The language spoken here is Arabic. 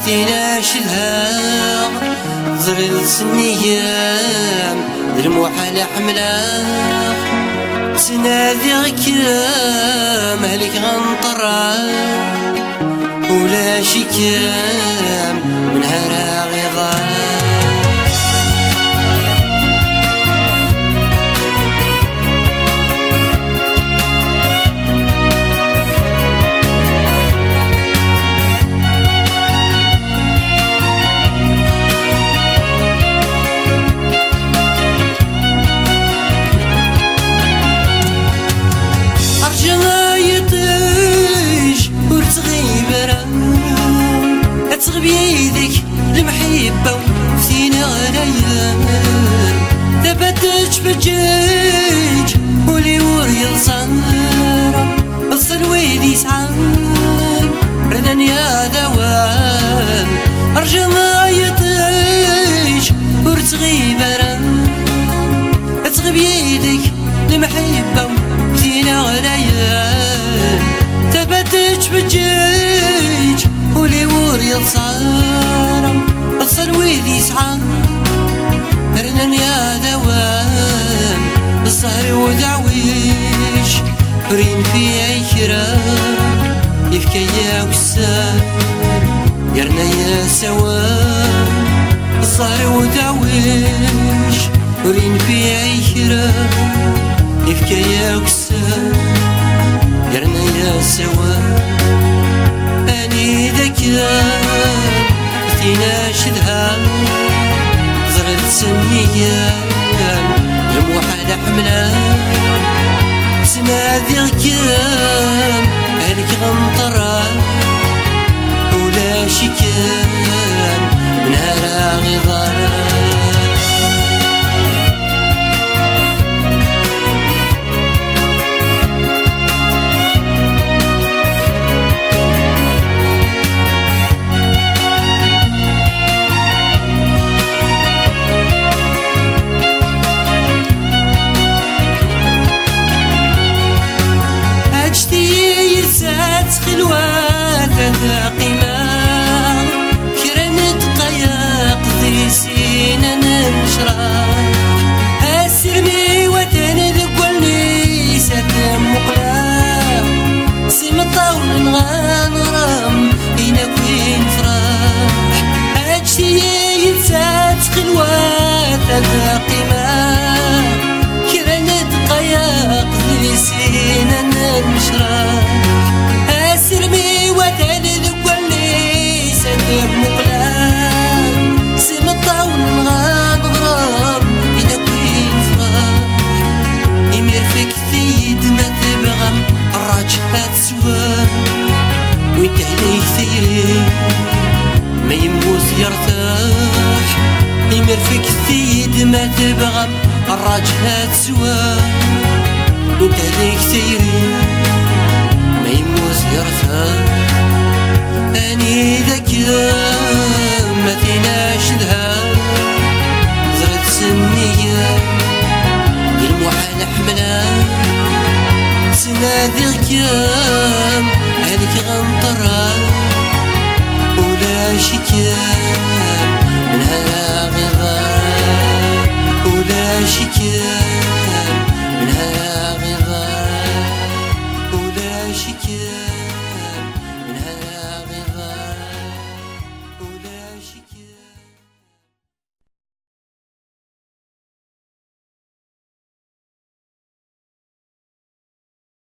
تيناش الهام زرل سنيام المحال حملاق تنادي غكام هلك غنطرا ولا شكام من هرا غضا بيدك المحبة وفينا غلايا ثبتش بجيج ولي وريل صنرا الصلوي دي سعان ردن يا دوام أرجع ما يطيش ورتغي بران اتغي بيدك المحبة وفينا غلايا ثبتش بجيج ولي وريل صارم الصلوي ذي سعان رنن يا دوام الصهر ودعويش رين في عكرام يفكي يا وسام يرنا يا سوام الصهر ودعويش رين في عكرام يفكي يا وسام يرنا يا سوام أني ذكران تيناش الهام زرت سنيان الموحد حملان تنادي غكام هلك غنطرا ولا شكام من هرا غضارا قمار كرنت قياق ذي سينا ننشرا السرمي وتن ذقلني ستم مقلا سمطاول نغنرم إنا كوين فراح أجتي يتسات خلوات قمار كرنت قياق ذي سينا ننشرا السرمي وتن ذقلني ستم مقلام سمطاول نغنغرام إنا كوين فراح يمير فيك ثيد ما تبغم الراجحة تسوى وين تهلي ثيري ما يموت يرتاح يمير فيك ثيد ما تبغم الراجحة تسوى وين تهلي ثيري ما يموت يرتاح أني ذكران ما تيناش الهام زرت سنية المحال حملان تنادي غكام هلك غنطرا ولا شكام من هرا غضا ولا شكام